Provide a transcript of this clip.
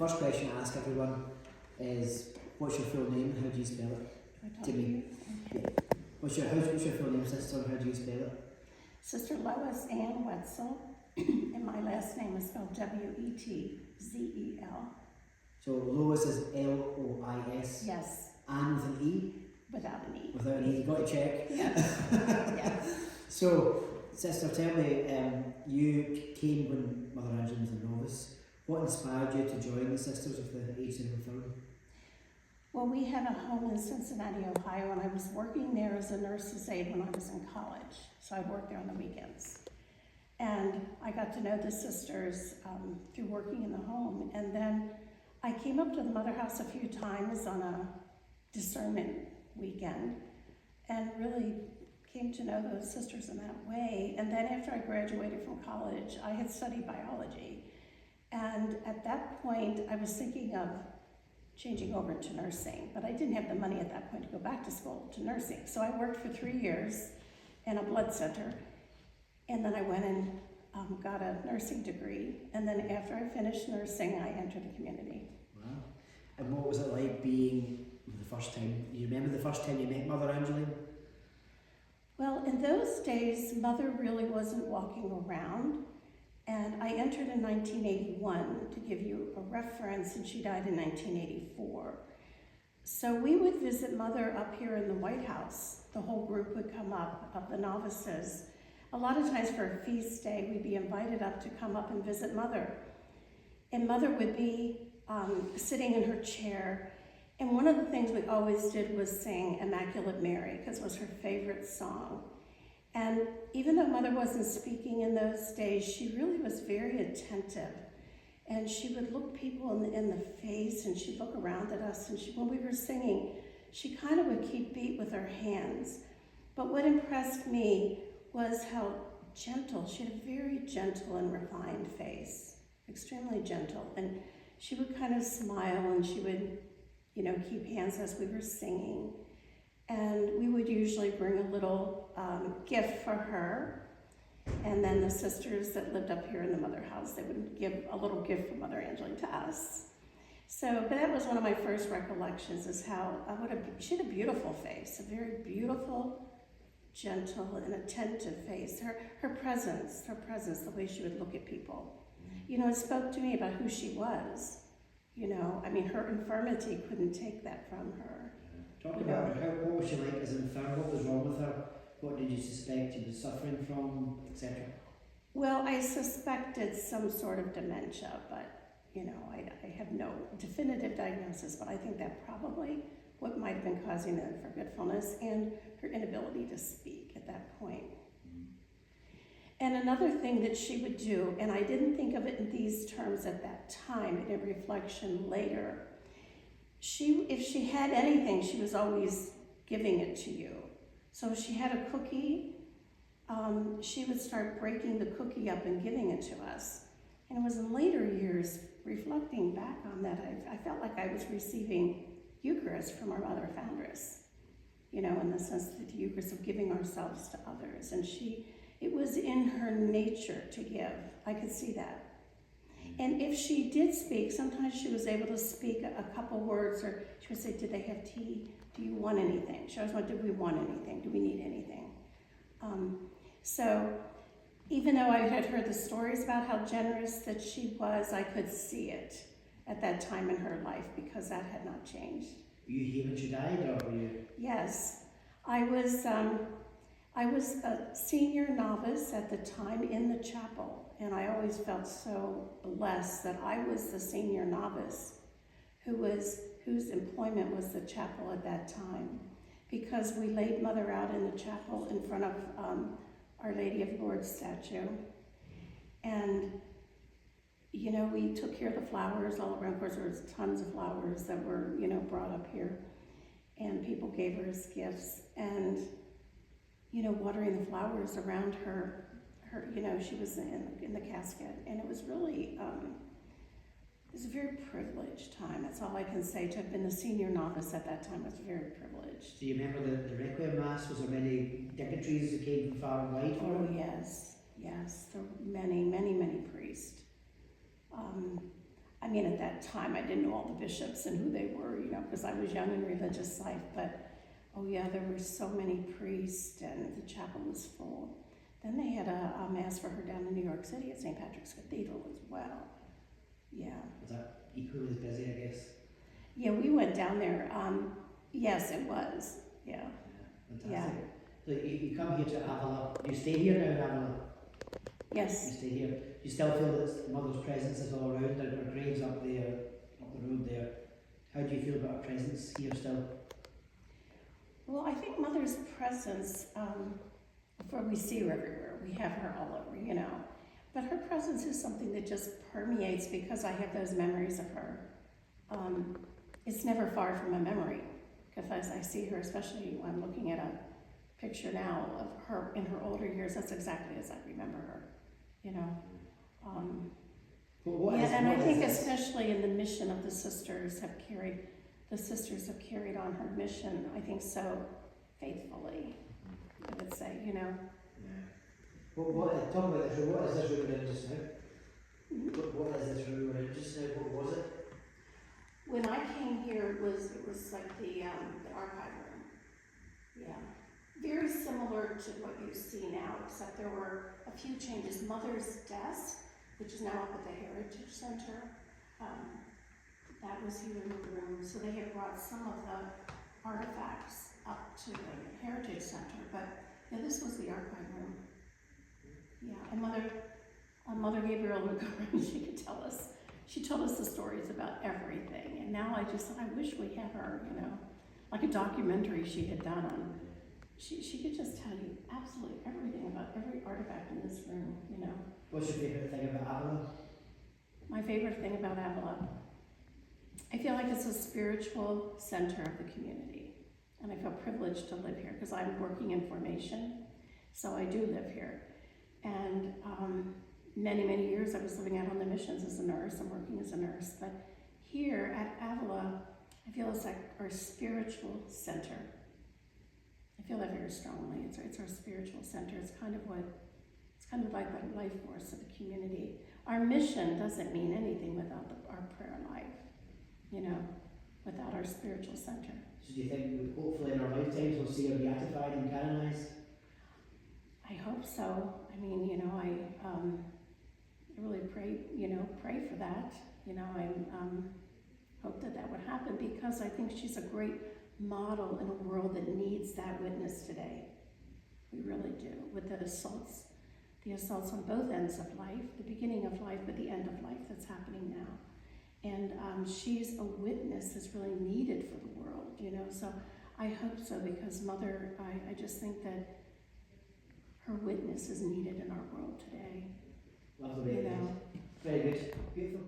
first question I ask everyone is, what's your full name and how do you spell it? To me. Yeah. What's your full name, sister, and how do you spell it? Sister Lois Ann Wetzel, and my last name is spelled W-E-T-Z-E-L. So Lois is L-O-I-S. Yes. Ann with an E? Without an E. Without an E, you got to check. Yes. Yes. So, sister, tell me, you came when Mother Angeline was a novice. What inspired you to join the Sisters of the Age of Infirmity? Well, we had a home in Cincinnati, Ohio, and I was working there as a nurse's aide when I was in college. So I worked there on the weekends. And I got to know the sisters through working in the home. And then I came up to the Mother House a few times on a discernment weekend and really came to know those sisters in that way. And then after I graduated from college, I had studied biology. And at that point, I was thinking of changing over to nursing, but I didn't have the money at that point to go back to school to nursing. So I worked for 3 years in a blood center, and then I went and got a nursing degree. And then after I finished nursing, I entered the community. Wow. And what was it like being the first time? You remember the first time you met Mother Angeline? Well, in those days, Mother really wasn't walking around. And I entered in 1981, to give you a reference, and she died in 1984. So we would visit Mother up here in the White House. The whole group would come up of the novices. A lot of times for a feast day, we'd be invited up to come up and visit Mother. And Mother would be sitting in her chair. And one of the things we always did was sing Immaculate Mary, because it was her favorite song. And even though Mother wasn't speaking in those days, she really was very attentive. And she would look people in the face, and she'd look around at us. And when we were singing, she kind of would keep beat with her hands. But what impressed me was how gentle. She had a very gentle and refined face, extremely gentle. And she would kind of smile, and she would, keep hands as we were singing. And we would usually bring a little gift for her. And then the sisters that lived up here in the Mother House, they would give a little gift from Mother Angeline to us. So, but that was one of my first recollections, is how, she had a beautiful face, a very beautiful, gentle, and attentive face. Her presence, the way she would look at people. It spoke to me about who she was. Her infirmity couldn't take that from her. Talk about her. What was she like as an infirm? What was wrong with her? What did you suspect she was suffering from, etc.? Well, I suspected some sort of dementia, but I have no definitive diagnosis, but I think that probably what might have been causing the forgetfulness and her inability to speak at that point. And another thing that she would do, and I didn't think of it in these terms at that time, in reflection later, if she had anything, she was always giving it to you. So if she had a cookie, she would start breaking the cookie up and giving it to us. And it was in later years, reflecting back on that, I felt like I was receiving Eucharist from our Mother Foundress, in the sense that the Eucharist of giving ourselves to others. And it was in her nature to give. I could see that. And if she did speak, sometimes she was able to speak a couple words, or she would say, "Did they have tea? Do you want anything?" She always went, "Do we want anything? Do we need anything?" So even though I had heard the stories about how generous that she was, I could see it at that time in her life, because that had not changed. Were you here when she died, or were you? Yes, I was a senior novice at the time in the chapel, and I always felt so blessed that I was the senior novice whose employment was the chapel at that time, because we laid Mother out in the chapel in front of Our Lady of Lourdes statue, and we took care of the flowers all around. Of course, there was tons of flowers that were brought up here, and people gave her as gifts, and watering the flowers around her, she was in the casket, and it was really, it was a very privileged time. That's all I can say. To have been the senior novice at that time was very privileged. Do you remember the Requiem Mass? Was there many dignitaries that came from far and wide for it? Oh, yes. There were many, many, many priests. I mean, at that time, I didn't know all the bishops and who they were, you know, because I was young in religious life, but oh yeah, there were so many priests and the chapel was full. Then they had a mass for her down in New York City at St. Patrick's Cathedral as well. Yeah. Was that equally as busy, I guess? Yeah, we went down there. Yes, it was. Yeah. Fantastic. Yeah. So you come here to Avila. You stay here now in Avila? Yes. You stay here. You still feel that Mother's presence is all around, and her grave's up there, up the road there. How do you feel about her presence here still? Well, I think Mother's presence, for we see her everywhere. We have her all over, you know. But her presence is something that just permeates because I have those memories of her. It's never far from a memory, because as I see her, especially when I'm looking at a picture now of her in her older years, that's exactly as I remember her, you know. And I think especially in the mission of the sisters have carried on her mission, I think so faithfully, I would say, you know. Yeah. Talk about this room. What is this room we're in just now? Mm-hmm. What is this room we're in just now? What was it? When I came here, it was like the archive room. Yeah. Very similar to what you see now, except there were a few changes. Mother's desk, which is now up at the Heritage Center, that was here in the room. So they had brought some of the artifacts up to the Heritage Center, but yeah, this was the archive room. Yeah, and Mother Gabriel would go around, she told us the stories about everything, and now I wish we had her, you know, like a documentary she had done on, she could just tell you absolutely everything about every artifact in this room, you know. What's your favourite thing about Avila? My favorite thing about Avila, I feel like it's a spiritual center of the community, and I feel privileged to live here because I'm working in formation, so I do live here. And many, many years I was living out on the missions as a nurse. I'm working as a nurse. But here at Avila, I feel it's like our spiritual center. I feel that very strongly. It's our spiritual center. It's kind of like the life force of the community. Our mission doesn't mean anything without our prayer life, you know, without our spiritual center. So do you think hopefully in our lifetimes we'll see her beatified and canonized? I hope so. I mean, you know, I really pray for that. You know, I hope that would happen because I think she's a great model in a world that needs that witness today. We really do, with the assaults on both ends of life, the beginning of life, but the end of life that's happening now. And she's a witness that's really needed for the world, you know. So I hope so because Mother, I just think that her witness is needed in our world today. Lovely. You know. Very good. Beautiful.